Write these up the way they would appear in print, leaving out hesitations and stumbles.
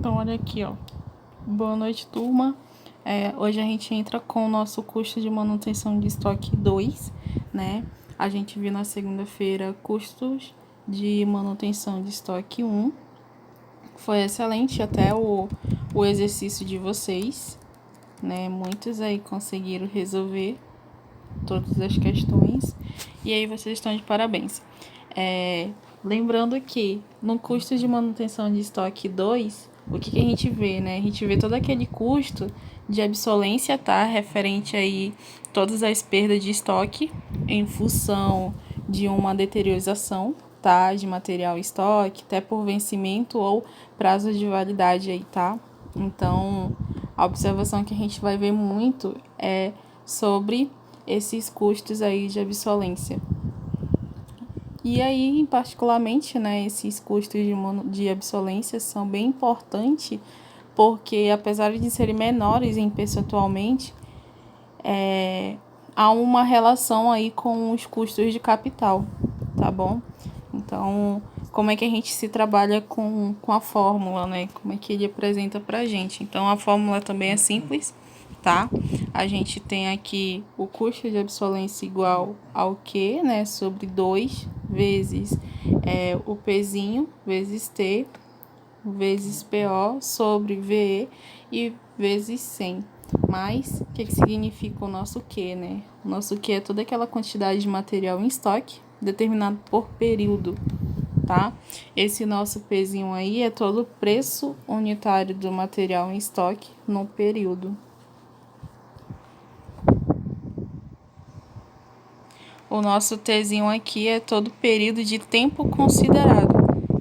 Então, olha aqui, ó. Boa noite, turma. Hoje a gente entra com o nosso custo de manutenção de estoque 2, né? A gente viu na segunda-feira custos de manutenção de estoque 1. Foi excelente até o exercício de vocês, né? Muitos aí conseguiram resolver todas as questões. E aí vocês estão de parabéns. Lembrando que no custo de manutenção de estoque 2, o que a gente vê, né? A gente vê todo aquele custo de obsolência, tá? Referente aí todas as perdas de estoque em função de uma deteriorização, tá? De material em estoque, até por vencimento ou prazo de validade aí, tá? Então, a observação que a gente vai ver muito é sobre esses custos aí de obsolência. E aí, particularmente, né, esses custos de obsolência são bem importantes, porque apesar de serem menores em percentualmente, há uma relação aí com os custos de capital, tá bom? Então, como é que a gente se trabalha com a fórmula, né? Como é que ele apresenta pra gente? Então, a fórmula também é simples, tá? A gente tem aqui o custo de obsolência igual ao Q, né? Sobre 2 vezes o Pzinho vezes T vezes PO sobre VE e vezes 100. Mas, o que significa o nosso Q, né? O nosso Q é toda aquela quantidade de material em estoque, determinado por período, tá? Esse nosso Pzinho aí é todo o preço unitário do material em estoque no período. O nosso Tzinho aqui é todo o período de tempo considerado,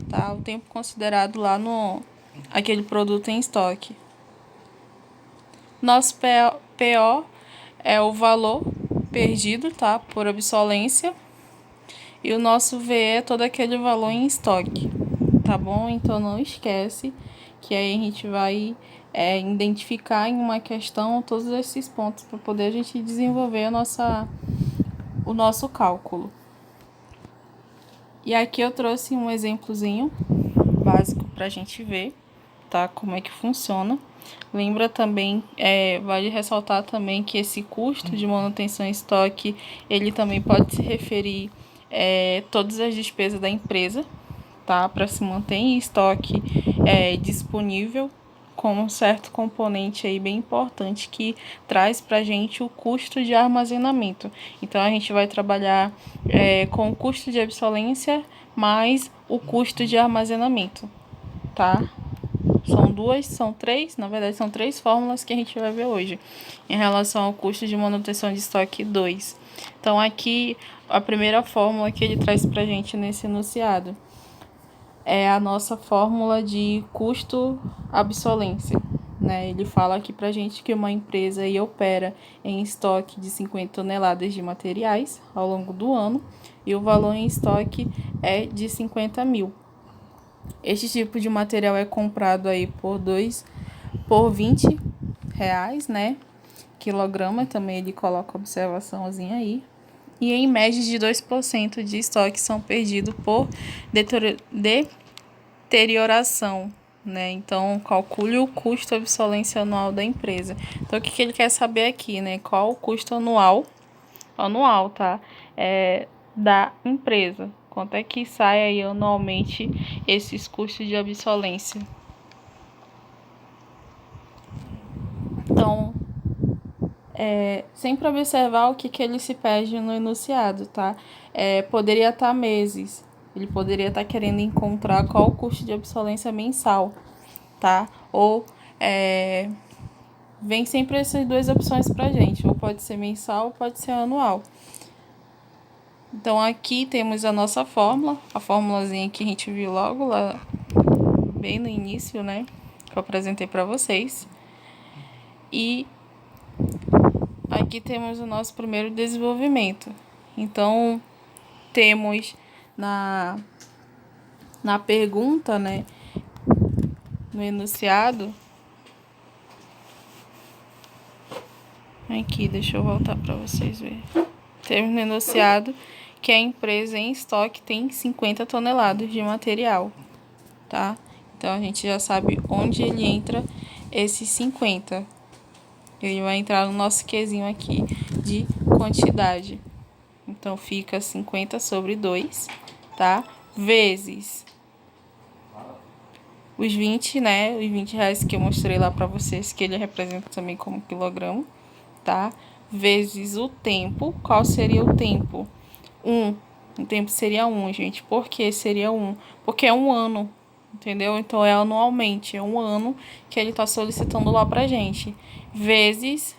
tá? O tempo considerado lá no aquele produto em estoque. Nosso PO é o valor perdido, tá? Por obsolência. E o nosso VE é todo aquele valor em estoque, tá bom? Então não esquece que aí a gente vai identificar em uma questão todos esses pontos para poder a gente desenvolver o nosso cálculo. E aqui eu trouxe um exemplozinho básico para a gente ver, tá? Como é que funciona. Lembra também, vale ressaltar também que esse custo de manutenção em estoque, ele também pode se referir todas as despesas da empresa, tá? Para se manter em estoque disponível, com um certo componente aí bem importante que traz para a gente o custo de armazenamento. Então, a gente vai trabalhar com o custo de obsolência mais o custo de armazenamento, tá? São três fórmulas que a gente vai ver hoje em relação ao custo de manutenção de estoque 2. Então, aqui, a primeira fórmula que ele traz para a gente nesse enunciado é a nossa fórmula de custo-obsolência, né? Ele fala aqui para a gente que uma empresa aí opera em estoque de 50 toneladas de materiais ao longo do ano e o valor em estoque é de 50 mil. Este tipo de material é comprado aí por 20 reais, né? Quilograma, também ele coloca observaçãozinha aí. E em média de 2% de estoque são perdidos por deterioração, né? Então, calcule o custo obsolência anual da empresa. Então, o que ele quer saber aqui, né? Qual o custo anual, tá? Da empresa. Quanto é que sai aí anualmente esses custos de obsolência? Então, sempre observar o que ele se pede no enunciado, tá? Poderia estar meses. Ele poderia estar querendo encontrar qual o custo de obsolência mensal, tá? Ou vem sempre essas duas opções pra gente. Ou pode ser mensal ou pode ser anual. Então, aqui temos a nossa fórmula. A formulazinha que a gente viu logo lá, bem no início, né? Que eu apresentei pra vocês. E aqui temos o nosso primeiro desenvolvimento. Então, temos na pergunta, né, no enunciado. Aqui, deixa eu voltar para vocês verem. Temos no enunciado que a empresa em estoque tem 50 toneladas de material, tá? Então, a gente já sabe onde ele entra esses 50. Ele vai entrar no nosso Qzinho aqui de quantidade. Então, fica 50 sobre 2, tá? Vezes os 20, né? Os 20 reais que eu mostrei lá pra vocês, que ele representa também como quilograma, tá? Vezes o tempo. Qual seria o tempo? 1. O tempo seria 1, gente. Por que seria 1? Porque é um ano, entendeu? Então, é anualmente. É um ano que ele tá solicitando lá pra gente. Vezes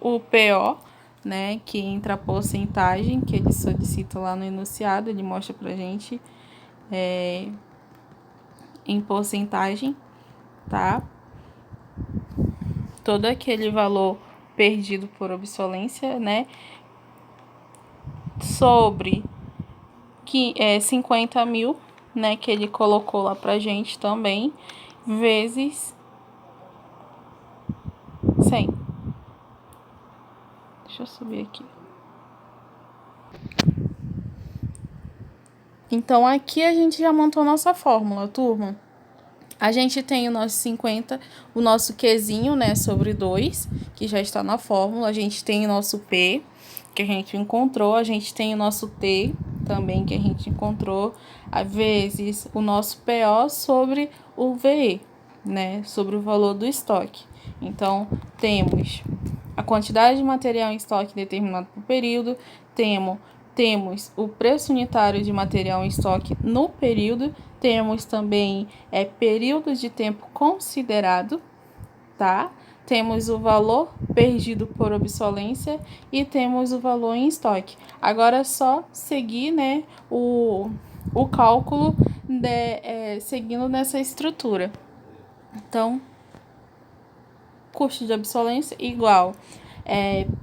o PO, né? Que entra a porcentagem que ele solicita lá no enunciado. Ele mostra pra gente em porcentagem, tá? Todo aquele valor perdido por obsolência, né? Sobre 50 mil, né? Que ele colocou lá pra gente também, vezes 100. Deixa eu subir aqui. Então, aqui a gente já montou nossa fórmula, turma. A gente tem o nosso 50, o nosso Qzinho, né, sobre 2, que já está na fórmula. A gente tem o nosso P, que a gente encontrou. A gente tem o nosso T, também, que a gente encontrou. Às vezes, o nosso PO sobre o VE, né, sobre o valor do estoque. Então, temos a quantidade de material em estoque determinado por período, temos o preço unitário de material em estoque no período, temos também período de tempo considerado, tá? Temos o valor perdido por obsolência e temos o valor em estoque. Agora é só seguir, né, o cálculo seguindo nessa estrutura. Então, custo de obsolência igual,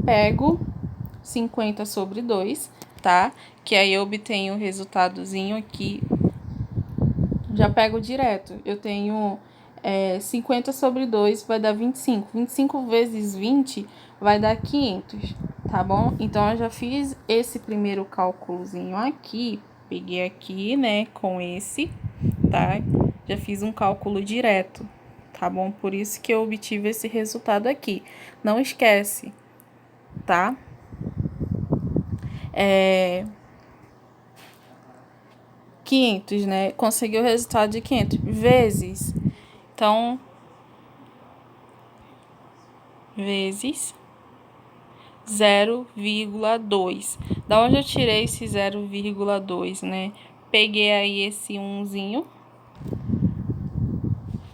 pego 50 sobre 2, tá? Que aí eu obtenho o resultadozinho aqui. Já pego direto. Eu tenho 50 sobre 2 vai dar 25. 25 vezes 20 vai dar 500, tá bom? Então, eu já fiz esse primeiro cálculozinho aqui. Peguei aqui, né, com esse, tá? Já fiz um cálculo direto, tá bom? Por isso que eu obtive esse resultado aqui. Não esquece, tá? 500, né? Consegui o resultado de 500 vezes. Então, vezes 0,2. Da onde eu tirei esse 0,2, né? Peguei aí esse 1zinho.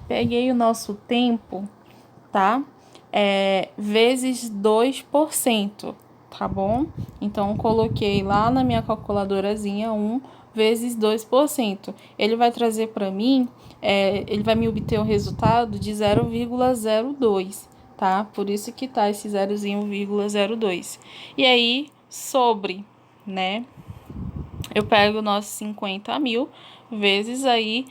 Peguei o nosso tempo, tá? Vezes 2%, tá bom? Então, coloquei lá na minha calculadorazinha 1 vezes 2%. Ele vai trazer para mim, ele vai me obter o resultado de 0,02, tá? Por isso que tá esse 0,02. E aí, sobre, né? Eu pego o nosso 50 mil vezes aí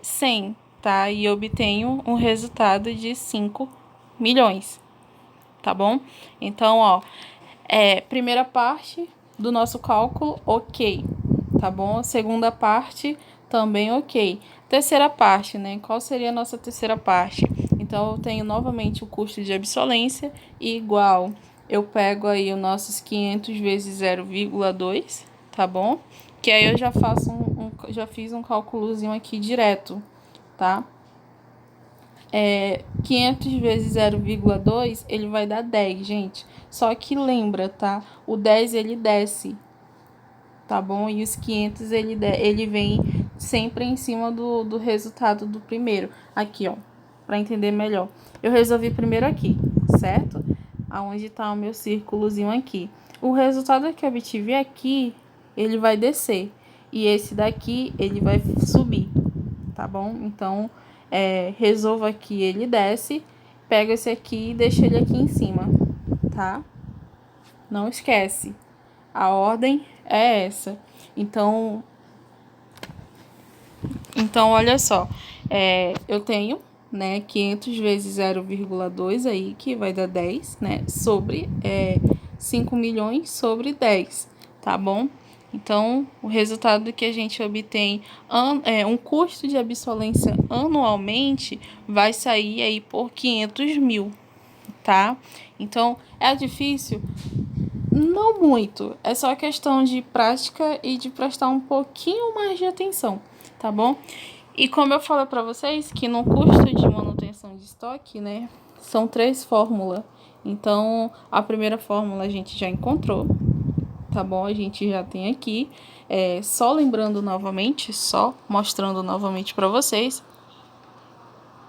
100, tá? E obtenho um resultado de 5 milhões, tá bom? Então, ó, primeira parte do nosso cálculo, ok, tá bom? Segunda parte, também ok. Terceira parte, né? Qual seria a nossa terceira parte? Então, eu tenho novamente o custo de obsolência igual, eu pego aí os nossos 500 vezes 0,2, tá bom? Que aí eu já faço já fiz um cálculozinho aqui direto, tá? 500 vezes 0,2, ele vai dar 10, gente. Só que lembra, tá? O 10, ele desce, tá bom? E os 500, ele vem sempre em cima do resultado do primeiro. Aqui, ó, pra entender melhor. Eu resolvi primeiro aqui, certo? Aonde tá o meu círculozinho aqui. O resultado que eu obtive aqui, ele vai descer. E esse daqui, ele vai subir, tá bom? Então, resolvo aqui, ele desce, pego esse aqui e deixo ele aqui em cima, tá? Não esquece, a ordem é essa. Então olha só, eu tenho, né, 500 vezes 0,2 aí, que vai dar 10, né, sobre 5 milhões sobre 10, tá bom? Então, o resultado que a gente obtém um custo de absolvência anualmente vai sair aí por 500 mil, tá? Então, é difícil? Não muito. É só questão de prática e de prestar um pouquinho mais de atenção, tá bom? E como eu falei para vocês, que no custo de manutenção de estoque, né, são 3 fórmulas. Então, a primeira fórmula a gente já encontrou, tá bom? A gente já tem aqui. Só lembrando novamente, só mostrando novamente para vocês,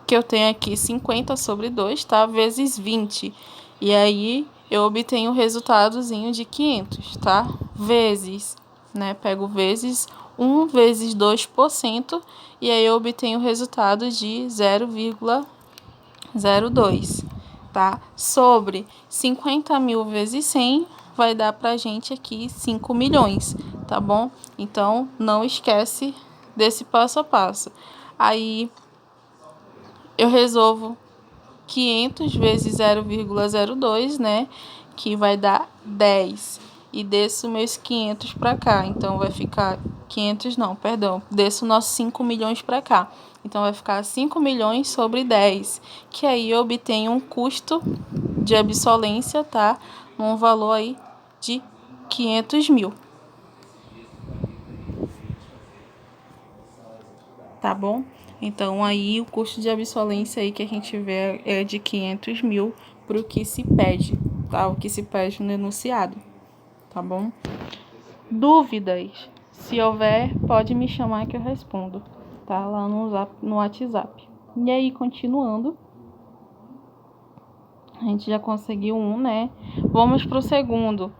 que eu tenho aqui 50 sobre 2, tá? Vezes 20. E aí, eu obtenho o resultadozinho de 500, tá? Vezes, né? Pego vezes 1 vezes 2%, e aí eu obtenho o resultado de 0,02, tá? Sobre 50 mil vezes 100, vai dar pra gente aqui 5 milhões, tá bom? Então, não esquece desse passo a passo. Aí, eu resolvo 500 vezes 0,02, né? Que vai dar 10. E desço meus 500 para cá. Então, vai ficar 500, não, perdão. Desço nossos 5 milhões para cá. Então, vai ficar 5 milhões sobre 10. Que aí eu obtenho um custo de absolvência, tá? Num valor aí de 500 mil. Tá bom? Então, aí o custo de absolvência aí que a gente vê é de 500 mil para o que se pede, tá? O que se pede no enunciado, tá bom? Dúvidas? Se houver, pode me chamar que eu respondo, tá? Lá no WhatsApp. E aí, continuando, a gente já conseguiu um, né? Vamos para o segundo.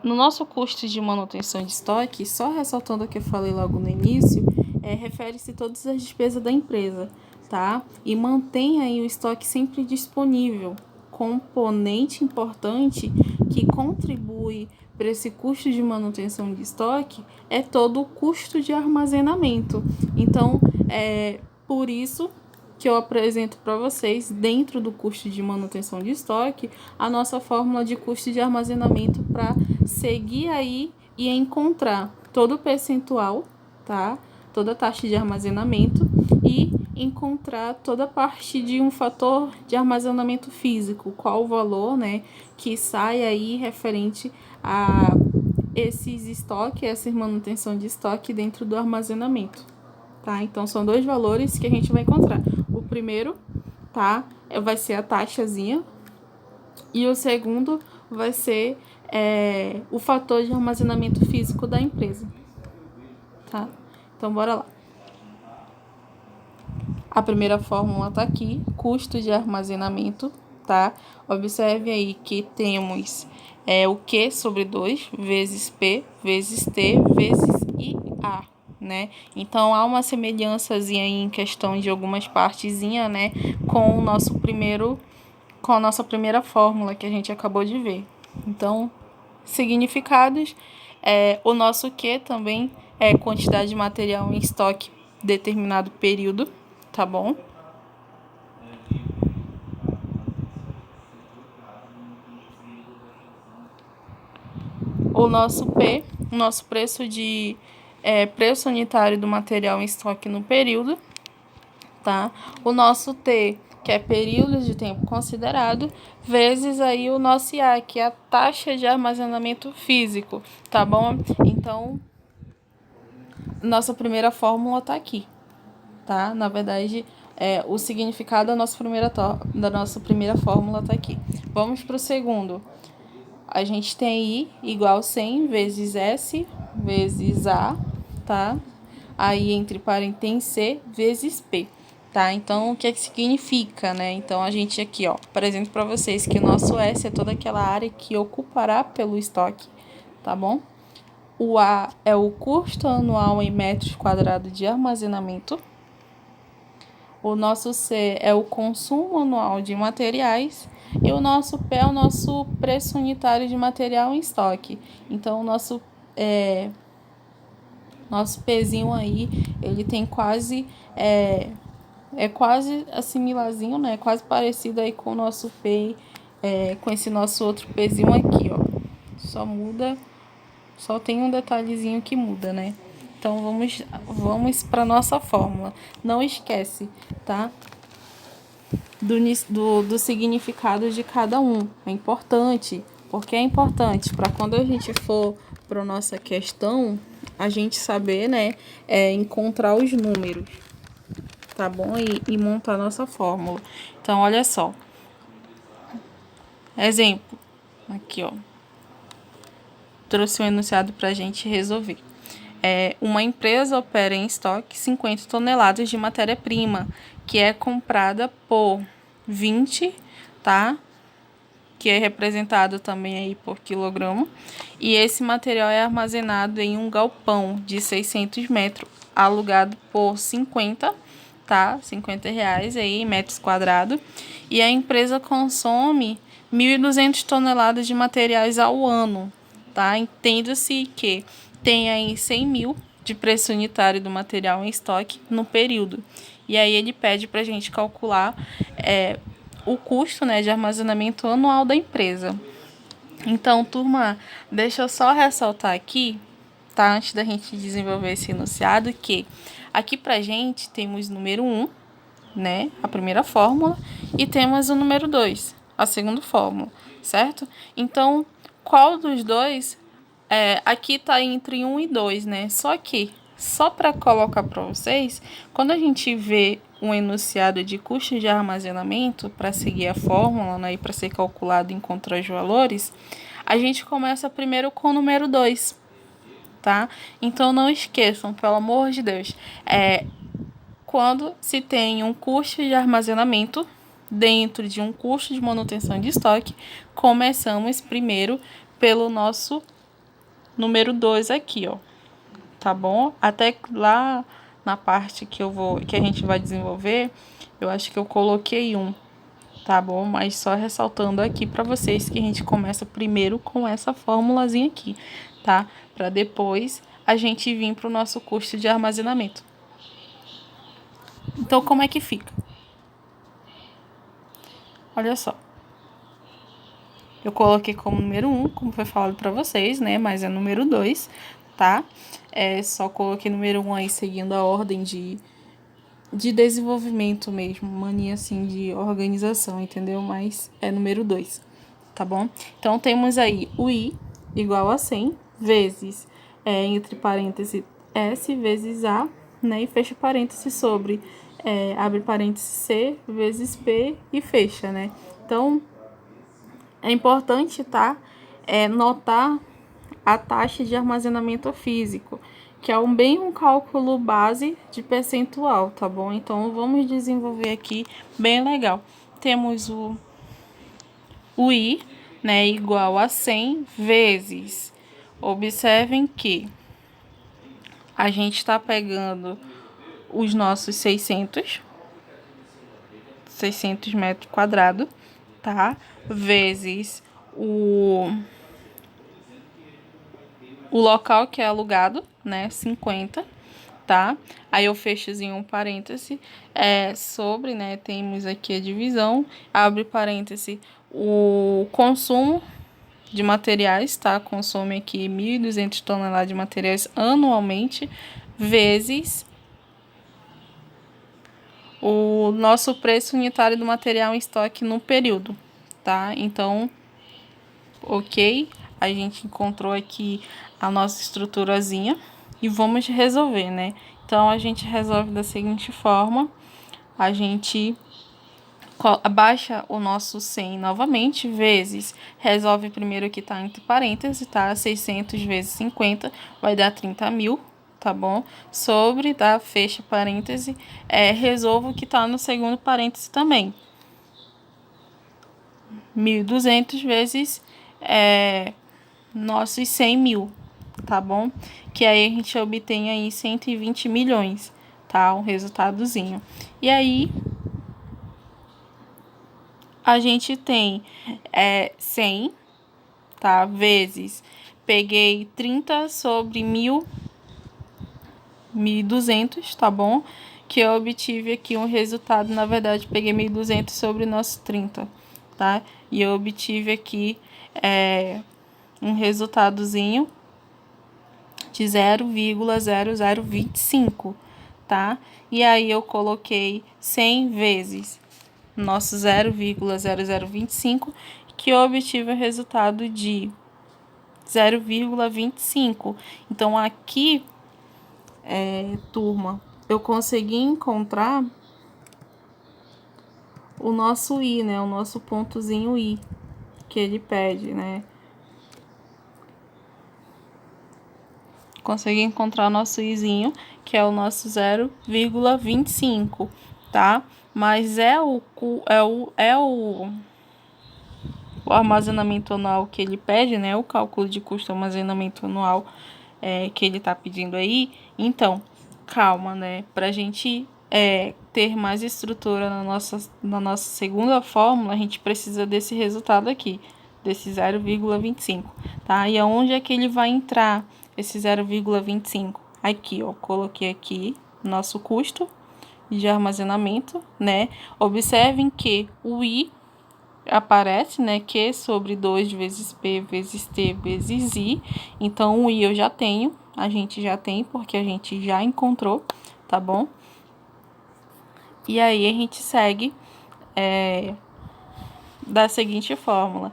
No nosso custo de manutenção de estoque, só ressaltando o que eu falei logo no início, refere-se a todas as despesas da empresa, tá? E mantém aí o estoque sempre disponível. Componente importante que contribui para esse custo de manutenção de estoque é todo o custo de armazenamento. Então, por isso que eu apresento para vocês, dentro do custo de manutenção de estoque, a nossa fórmula de custo de armazenamento para seguir aí e encontrar todo o percentual, tá? Toda a taxa de armazenamento e encontrar toda a parte de um fator de armazenamento físico, qual o valor, né, que sai aí referente a esses estoques, essa manutenção de estoque dentro do armazenamento. Tá? Então, são 2 valores que a gente vai encontrar. O primeiro, tá? Vai ser a taxazinha. E o segundo vai ser o fator de armazenamento físico da empresa. Tá? Então, bora lá. A primeira fórmula tá aqui, custo de armazenamento, tá? Observe aí que temos o Q sobre 2 vezes P vezes T vezes IA. Né? Então, há uma semelhançazinha aí em questão de algumas partezinhas, né, com a nossa primeira fórmula que a gente acabou de ver. Então, significados, o nosso Q também é quantidade de material em estoque determinado período, tá bom? O nosso P, o nosso preço preço unitário do material em estoque no período, tá? O nosso T, que é período de tempo considerado, vezes aí o nosso IA, que é a taxa de armazenamento físico, tá bom? Então, nossa primeira fórmula tá aqui, tá? Na verdade, o significado da nossa primeira fórmula tá aqui. Vamos para o segundo. A gente tem I igual 100 vezes S vezes A, tá? Aí, entre parênteses, C vezes P, tá? Então, o que é que significa, né? Então, a gente aqui, ó, apresento para vocês que o nosso S é toda aquela área que ocupará pelo estoque, tá bom? O A é o custo anual em metros quadrados de armazenamento. O nosso C é o consumo anual de materiais. E o nosso P é o nosso preço unitário de material em estoque. Então, o nosso Pzinho aí, ele tem quase... quase assimilarzinho, né? Quase parecido aí com o nosso P, com esse nosso outro Pzinho aqui, ó. Só muda Só tem um detalhezinho que muda, né? Então, vamos para nossa fórmula. Não esquece, tá? Do significado de cada um. É importante. Porque é importante para quando a gente for para nossa questão, a gente saber, né, encontrar os números, tá bom? E montar nossa fórmula. Então, olha só. Exemplo. Aqui, ó. Trouxe um enunciado para a gente resolver. Uma empresa opera em estoque 50 toneladas de matéria-prima, que é comprada por 20, tá? Que é representado também aí por quilograma. E esse material é armazenado em um galpão de 600 metros, alugado por 50, tá? R$ 50 aí, metros quadrados. E a empresa consome 1.200 toneladas de materiais ao ano, tá? Entenda-se que tem aí 100 mil de preço unitário do material em estoque no período. E aí ele pede para a gente calcular o custo, né, de armazenamento anual da empresa. Então, turma, deixa eu só ressaltar aqui, tá, antes da gente desenvolver esse enunciado, que aqui pra gente temos número 1, né, a primeira fórmula, e temos o número 2, a segunda fórmula, certo? Então, qual dos dois aqui tá entre 1 e 2, né? Só que, só para colocar para vocês, quando a gente vê um enunciado de custos de armazenamento para seguir a fórmula, né, e para ser calculado e encontrar os valores, a gente começa primeiro com o número 2, tá? Então não esqueçam, pelo amor de Deus, quando se tem um custo de armazenamento dentro de um custo de manutenção de estoque, começamos primeiro pelo nosso número 2 aqui, ó. Tá bom? Até lá na parte que a gente vai desenvolver, eu acho que eu coloquei tá bom? Mas só ressaltando aqui para vocês que a gente começa primeiro com essa formulazinha aqui, tá? Para depois a gente vir para o nosso custo de armazenamento. Então, como é que fica? Olha só. Eu coloquei como número 1, como foi falado para vocês, né? Mas é número 2, tá? Só coloquei número 1 aí seguindo a ordem de desenvolvimento mesmo, mania assim de organização, entendeu? Mas é número 2, tá bom? Então temos aí o I igual a 100 vezes, entre parênteses, S vezes A, né? E fecha parênteses sobre, abre parênteses C vezes P e fecha, né? Então é importante, tá? Notar a taxa de armazenamento físico, que é um cálculo base de percentual, tá bom? Então, vamos desenvolver aqui bem legal. Temos o I, né, igual a 100 vezes. Observem que a gente está pegando os nossos 600 metros quadrados, tá? Vezes o local que é alugado, né, 50, tá? Aí eu fechozinho um parêntese, sobre, né, temos aqui a divisão, abre parêntese, o consumo de materiais, tá? Consome aqui 1.200 toneladas de materiais anualmente, vezes o nosso preço unitário do material em estoque no período, tá? Então, ok, a gente encontrou aqui a nossa estruturazinha e vamos resolver, né? Então, a gente resolve da seguinte forma, a gente baixa o nosso 100 novamente, vezes, resolve primeiro o que tá entre parênteses, tá? 600 vezes 50 vai dar 30 mil, tá bom? Sobre, tá? Fecha parêntese, resolvo o que tá no segundo parêntese também. 1.200 vezes nossos 100 mil, tá bom? Que aí a gente obtém aí 120 milhões, tá? Um resultadozinho. E aí, a gente tem 100, tá? Vezes, peguei 30 sobre 1.200, tá bom? Que eu obtive aqui um resultado, na verdade, peguei 1.200 sobre nosso 30, tá? E eu obtive aqui um resultadozinho de 0,0025, tá? E aí eu coloquei 100 vezes nosso 0,0025, que eu obtive o resultado de 0,25. Então, aqui, turma, eu consegui encontrar o nosso I, né? O nosso pontozinho I, que ele pede, né? Consegui encontrar o nosso izinho, que é o nosso 0,25, tá? Mas o armazenamento anual que ele pede, né? O cálculo de custo armazenamento anual que ele tá pedindo aí. Então, calma, né? Pra gente ter mais estrutura na nossa segunda fórmula, a gente precisa desse resultado aqui, desse 0,25, tá? E aonde é que ele vai entrar esse 0,25? Aqui, ó, coloquei aqui nosso custo de armazenamento, né? Observem que o I aparece, né, Q sobre 2 vezes P vezes T vezes I. Então, o I eu já tenho, a gente já tem, porque a gente já encontrou, tá bom? E aí, a gente segue da seguinte fórmula,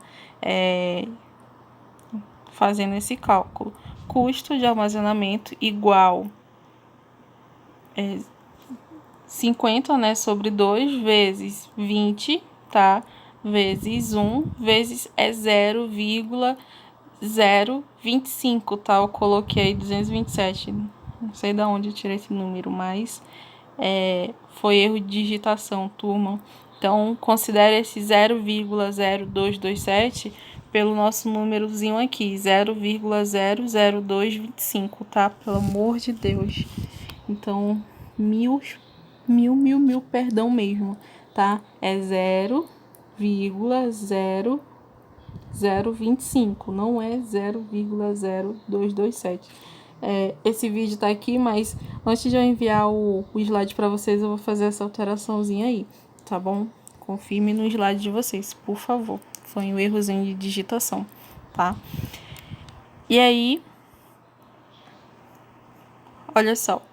fazendo esse cálculo. Custo de armazenamento igual 50, né, sobre 2 vezes 20, tá? Vezes 1, vezes 0,025, tá? Eu coloquei 227, não sei de onde eu tirei esse número, mas foi erro de digitação, turma. Então, considere esse 0,0227 pelo nosso númerozinho aqui, 0,00225, tá? Pelo amor de Deus. Então, mil, perdão mesmo, tá? É 0,0025, não é 0,0227. Esse vídeo tá aqui, mas antes de eu enviar o slide para vocês, eu vou fazer essa alteraçãozinha aí, tá bom? Confirme no slide de vocês, por favor. Foi um errozinho de digitação, tá? E aí, olha só.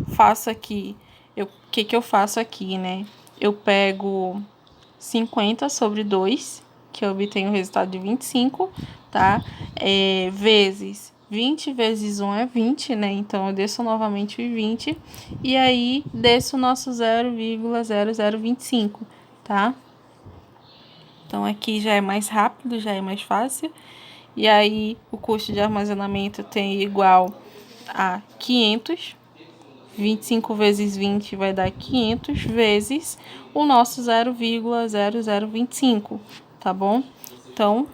Faço aqui, o que eu faço aqui, né? Eu pego 50 sobre 2, que eu obtenho o resultado de 25, tá? Vezes 20 vezes 1 é 20, né? Então, eu desço novamente o 20, e aí desço o nosso 0,0025, tá? Então, aqui já é mais rápido, já é mais fácil. E aí, o custo de armazenamento tem igual a 500, 25 vezes 20 vai dar 500 vezes o nosso 0,0025, tá bom? Então,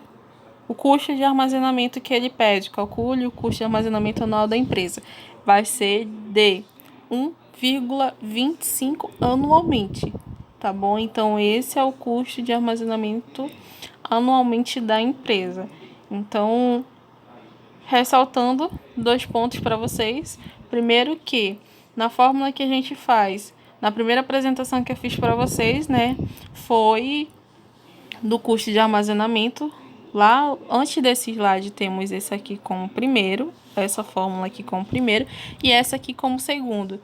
o custo de armazenamento que ele pede, calcule o custo de armazenamento anual da empresa, vai ser de 1,25 anualmente, tá bom? Então, esse é o custo de armazenamento anualmente da empresa. Então, ressaltando 2 pontos para vocês. Primeiro que na fórmula que a gente faz, na primeira apresentação que eu fiz para vocês, né, foi do custo de armazenamento. Lá, antes desse slide, temos esse aqui como primeiro, essa fórmula aqui como primeiro, e essa aqui como segundo.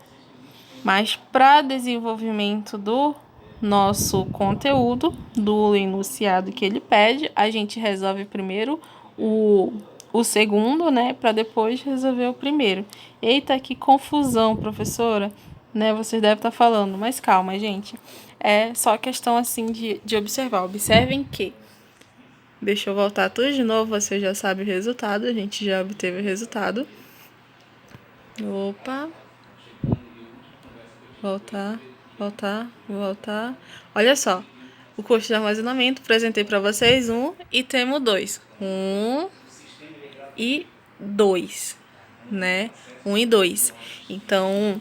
Mas para desenvolvimento do nosso conteúdo, do enunciado que ele pede, a gente resolve primeiro o segundo, né, para depois resolver o primeiro. Eita, que confusão, professora, né? Vocês devem estar falando, mas calma, gente. É só questão assim de observar. Observem que. Deixa eu voltar tudo de novo, você já sabe o resultado, a gente já obteve o resultado. Opa. Voltar. Olha só. O custo de armazenamento, apresentei para vocês 1 e temos 2. 1 e 2, né? 1 e 2. Então,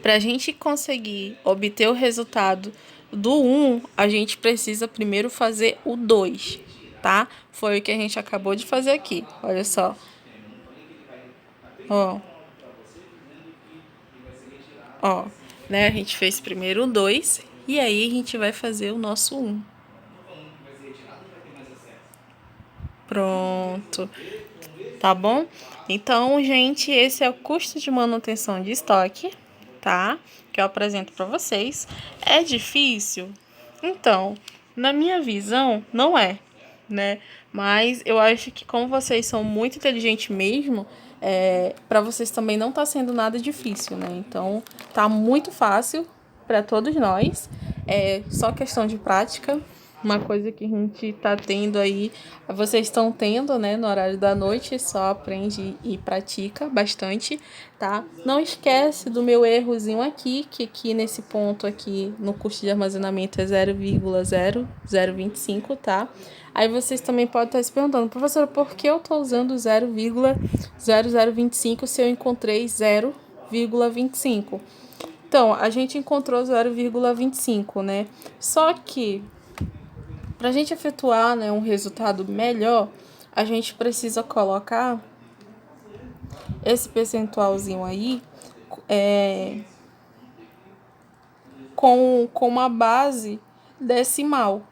para a gente conseguir obter o resultado do 1, a gente precisa primeiro fazer o 2, tá? Foi o que a gente acabou de fazer aqui. Olha só. Ó, né? A gente fez primeiro o 2 e aí a gente vai fazer o nosso 1. Pronto. tá bom? Então, gente, esse é o custo de manutenção de estoque, tá? Que eu apresento para vocês. É difícil? Então, na minha visão, não é, né? Mas eu acho que como vocês são muito inteligentes mesmo, para vocês também não tá sendo nada difícil, né? Então, tá muito fácil para todos nós. É só questão de prática. Uma coisa que a gente tá tendo aí, vocês estão tendo, né, no horário da noite, só aprende e pratica bastante, tá? Não esquece do meu errozinho aqui, que aqui nesse ponto aqui no custo de armazenamento é 0,0025, tá? Aí vocês também podem estar se perguntando, professora, por que eu tô usando 0,0025 se eu encontrei 0,25? Então, a gente encontrou 0,25, né? Só que para a gente efetuar, né, um resultado melhor, a gente precisa colocar esse percentualzinho aí com uma base decimal,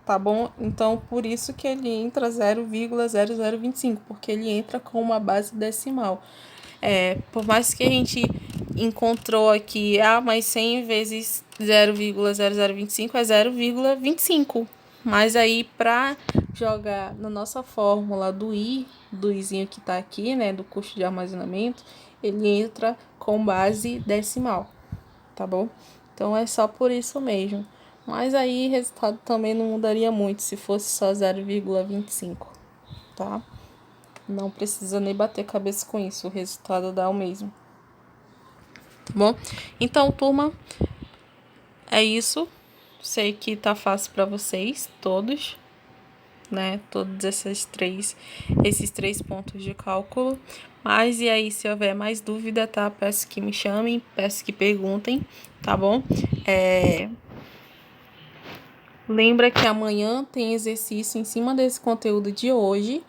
tá bom? Então, por isso que ele entra 0,0025, porque ele entra com uma base decimal. Por mais que a gente encontrou aqui, mas 100 vezes 0,0025 é 0,25. Mas aí, para jogar na nossa fórmula do do izinho que tá aqui, né, do custo de armazenamento, ele entra com base decimal, tá bom? Então, é só por isso mesmo. Mas aí, o resultado também não mudaria muito se fosse só 0,25, tá? Não precisa nem bater cabeça com isso, o resultado dá o mesmo. Tá bom? Então, turma, é isso. Sei que tá fácil para vocês, todos, né? Todos esses três pontos de cálculo. Mas e aí, se houver mais dúvida, tá? Peço que me chamem, peço que perguntem, tá bom? Lembra que amanhã tem exercício em cima desse conteúdo de hoje,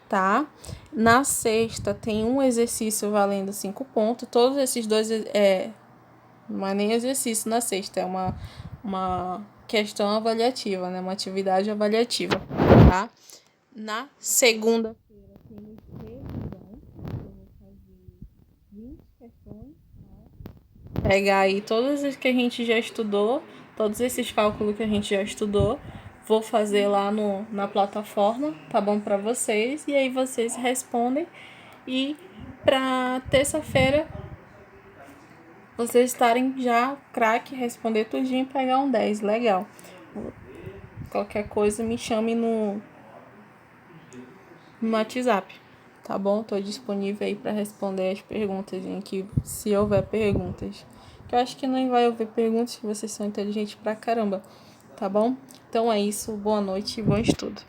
tá? Na sexta tem um exercício valendo 5 pontos. Todos esses dois não é nem exercício na sexta, é uma questão avaliativa, né? Uma atividade avaliativa, tá? Na segunda-feira temos revisão. Eu vou fazer 20 questões, tá? Pegar aí todas as que a gente já estudou, todos esses cálculos que a gente já estudou, vou fazer lá na plataforma, tá bom para vocês? E aí vocês respondem. E para terça-feira vocês estarem já craque, responder tudinho e pegar um 10, legal. Qualquer coisa me chame no WhatsApp, tá bom? Tô disponível aí para responder as perguntas, gente, se houver perguntas. Que eu acho que não vai haver perguntas, que vocês são inteligentes pra caramba, tá bom? Então é isso, boa noite e bom estudo.